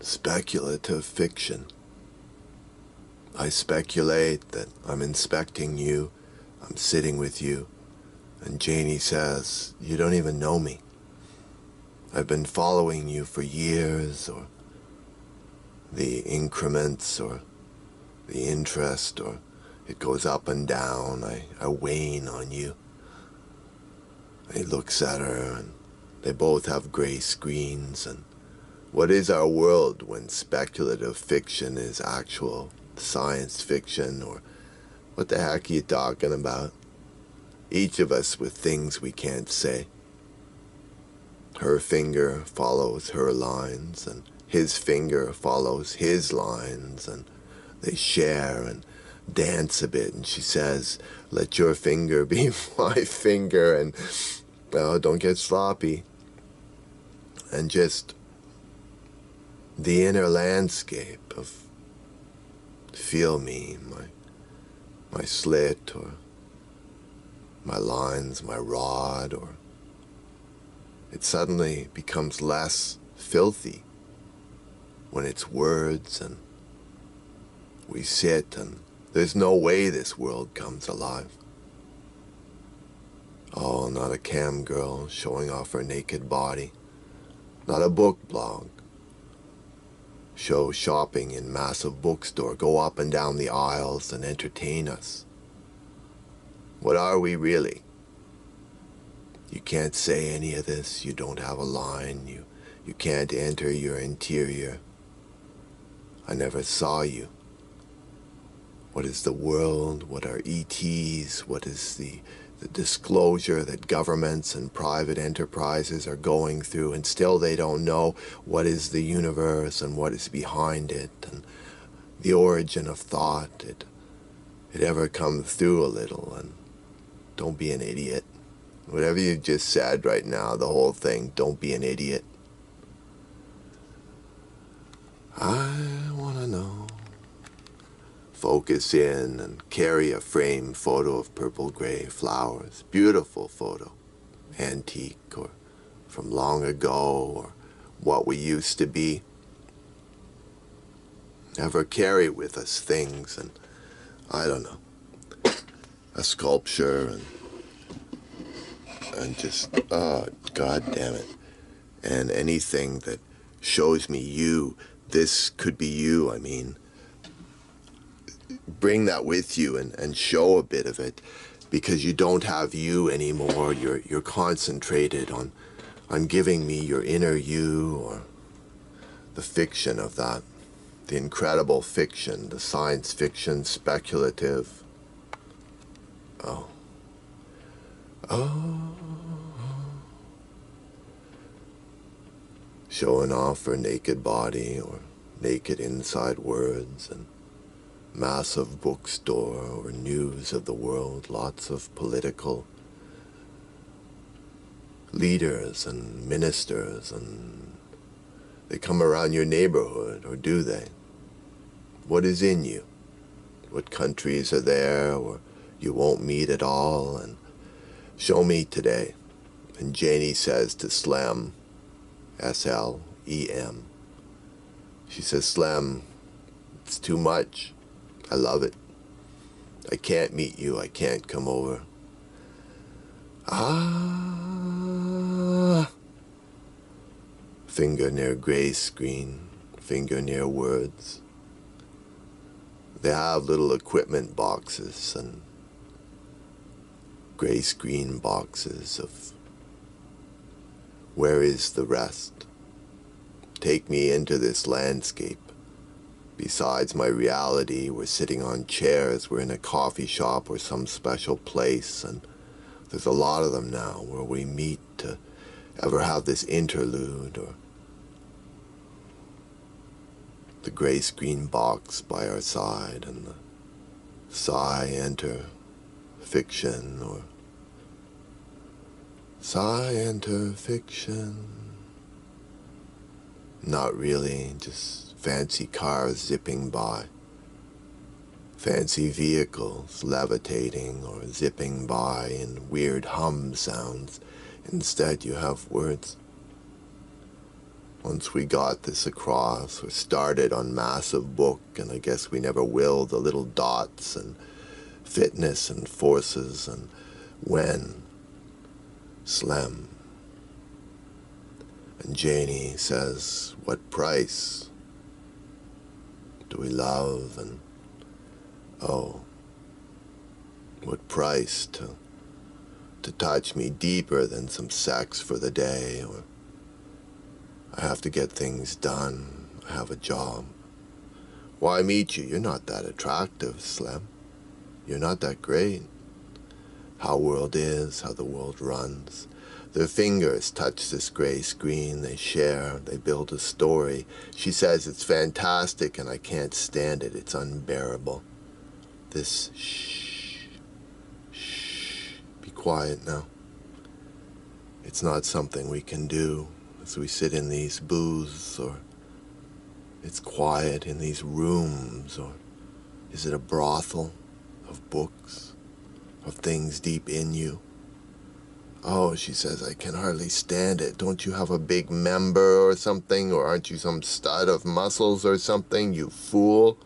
Speculative fiction. I speculate that I'm inspecting you, I'm sitting with you, and Janie says, you don't even know me. I've been following you for years, or the increments, or the interest, or it goes up and down. I wane on you. He looks at her, and they both have gray screens, and what is our world when speculative fiction is actual science fiction, or what the heck are you talking about? Each of us with things we can't say. Her finger follows her lines, and his finger follows his lines, and they share and dance a bit, and she says, let your finger be my finger, and don't get sloppy. And just the inner landscape of feel me, my slit, or my lines, my rod, or it suddenly becomes less filthy when it's words, and we sit, and there's no way this world comes alive. Oh, not a cam girl showing off her naked body, not a book blog. Show shopping in massive bookstore, go up and down the aisles and entertain us. What are we really? You can't say any of this, you don't have a line, you can't enter your interior. I never saw you. What is the world? What are ETs? What is the disclosure that governments and private enterprises are going through, and still they don't know what is the universe and what is behind it, and the origin of thought. It ever comes through a little, and don't be an idiot. Whatever you just said right now, the whole thing, don't be an idiot. I want to know. Focus in and carry a framed photo of purple-gray flowers. Beautiful photo. Antique, or from long ago, or what we used to be. Ever carry with us things, and I don't know, a sculpture, and just, God damn it. And anything that shows me you, this could be you, I mean. Bring that with you and show a bit of it, because you don't have you anymore. You're concentrated on giving me your inner you, or the fiction of that, the incredible fiction, the science fiction, speculative. Oh. Showing off her naked body, or naked inside words, and massive bookstore, or news of the world, lots of political leaders and ministers, and they come around your neighborhood, or do they? What is in you? What countries are there, or you won't meet at all? And show me today. And Janie says to Slem, S-L-E-M, she says, Slem, it's too much. I love it. I can't meet you. I can't come over. Finger near gray screen. Finger near words. They have little equipment boxes and gray screen boxes of where is the rest? Take me into this landscape. Besides my reality, we're sitting on chairs, we're in a coffee shop or some special place, and there's a lot of them now where we meet to ever have this interlude, or the gray screen box by our side, and the sigh-enter-fiction, or sigh-enter-fiction. Not really, just fancy cars zipping by, fancy vehicles levitating or zipping by in weird hum sounds. Instead, you have words. Once we got this across, or started on massive book, and I guess we never will, the little dots and fitness and forces and when, slim. And Janie says, what price do we love? And oh, what price to touch me deeper than some sex for the day, or I have to get things done, I have a job. Why meet you? You're not that attractive, Slim. You're not that great. How world is, how the world runs. Their fingers touch this gray screen, they share, they build a story. She says it's fantastic and I can't stand it, it's unbearable. This shh, shh, be quiet now. It's not something we can do as we sit in these booths, or it's quiet in these rooms, or is it a brothel of books, of things deep in you? Oh, she says, I can hardly stand it. Don't you have a big member or something? Or aren't you some stud of muscles or something, you fool?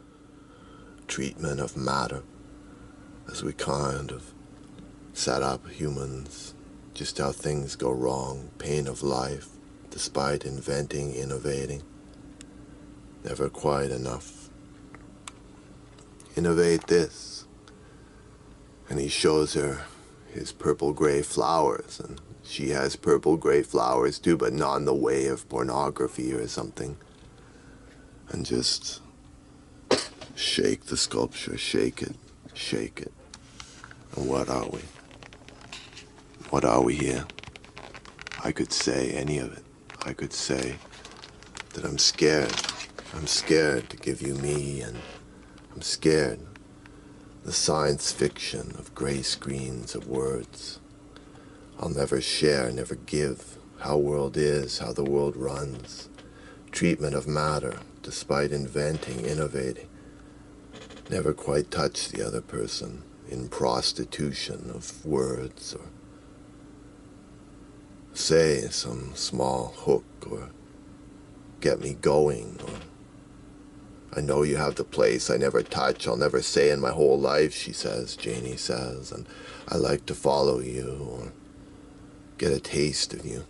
Treatment of matter, as we kind of set up humans, just how things go wrong, pain of life, despite inventing, innovating. Never quite enough. Innovate this. And he shows her his purple-gray flowers, and she has purple-gray flowers too, but not in the way of pornography or something. And just shake the sculpture, shake it, shake it. And what are we? What are we here? I could say any of it. I could say that I'm scared. I'm scared to give you me, and I'm scared. The science fiction of gray screens of words. I'll never share, never give. How world is, how the world runs. Treatment of matter, despite inventing, innovating. Never quite touch the other person in prostitution of words, or say some small hook, or get me going, or I know you have the place I never touch, I'll never say in my whole life, she says, Janie says, and I like to follow you, or get a taste of you,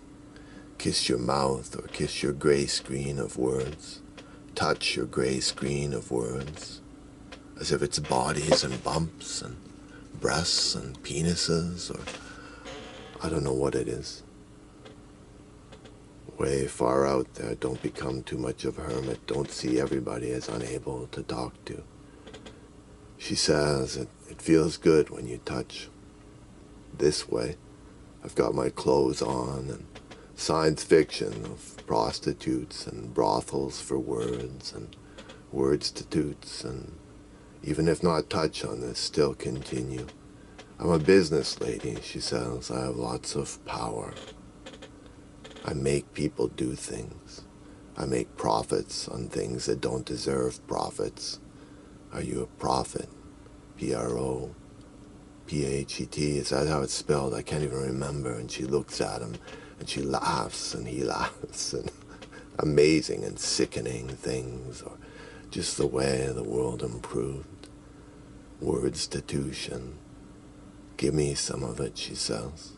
kiss your mouth, or kiss your gray screen of words, touch your gray screen of words, as if it's bodies and bumps and breasts and penises, or I don't know what it is. Way far out there, don't become too much of a hermit, don't see everybody as unable to talk to. She says it feels good when you touch this way. I've got my clothes on, and science fiction of prostitutes and brothels for words and wordstitutes, and even if not touch on this, still continue. I'm a business lady, she says. I have lots of power. I make people do things. I make profits on things that don't deserve profits. Are you a prophet? P-R-O-P-H-E-T. Is that how it's spelled? I can't even remember. And she looks at him, and she laughs, and he laughs. And amazing and sickening things, or just the way the world improved. Wordstitution. Give me some of it, she says.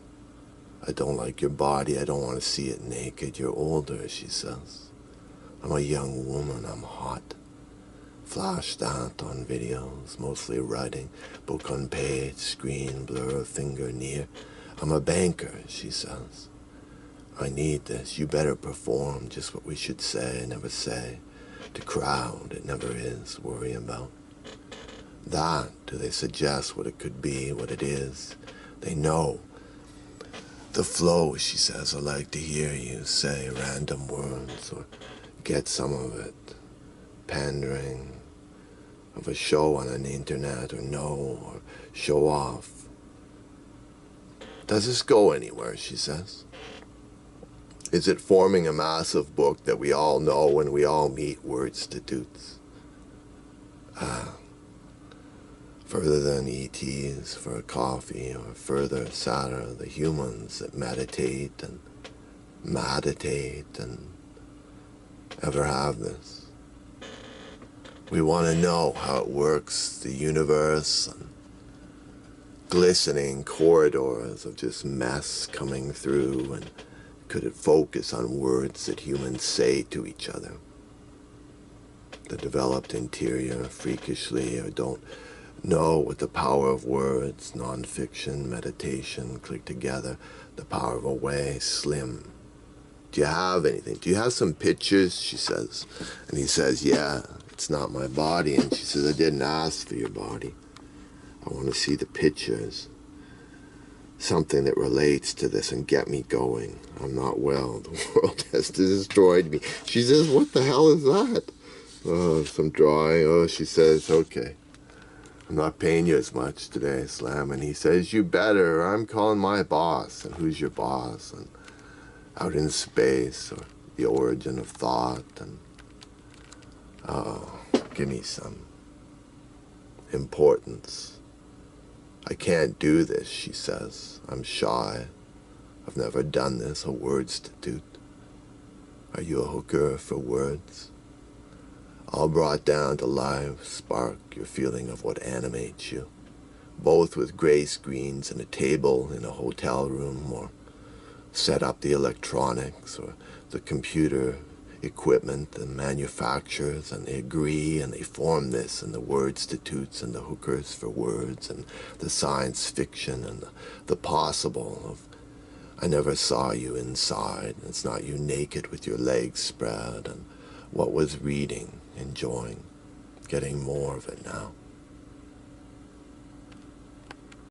I don't like your body, I don't want to see it naked. You're older, she says. I'm a young woman, I'm hot. Flash that on videos, mostly writing, book on page, screen, blur, finger near. I'm a banker, she says. I need this, you better perform just what we should say, never say. To crowd, it never is, worry about. That, do they suggest what it could be, what it is? They know. The flow, she says, I like to hear you say random words, or get some of it. Pandering of a show on an internet, or no, or show off. Does this go anywhere, she says? Is it forming a massive book that we all know when we all meet wordstitutes? Further than ETs for a coffee, or further, sadder, the humans that meditate and ever have this. We want to know how it works, the universe, and glistening corridors of just mess coming through, and could it focus on words that humans say to each other? The developed interior freakishly or don't know what the power of words, non-fiction, meditation, click together, the power of a way, slim. Do you have anything? Do you have some pictures? She says. And he says, yeah, it's not my body. And she says, I didn't ask for your body. I want to see the pictures. Something that relates to this and get me going. I'm not well. The world has destroyed me. She says, what the hell is that? Oh, some drawing. Oh, she says, okay. I'm not paying you as much today, Slam. And he says, you better. I'm calling my boss. And who's your boss? And out in space, or the origin of thought. And oh, give me some importance. I can't do this, she says. I'm shy. I've never done this, a wordstitute. Are you a hooker for words? All brought down to life, spark your feeling of what animates you. Both with gray screens and a table in a hotel room, or set up the electronics or the computer equipment, the manufacturers, and they agree and they form this, and the wordstitutes and the hookers for words, and the science fiction and the possible of I never saw you inside. It's not you naked with your legs spread, and what was reading, enjoying, getting more of it now.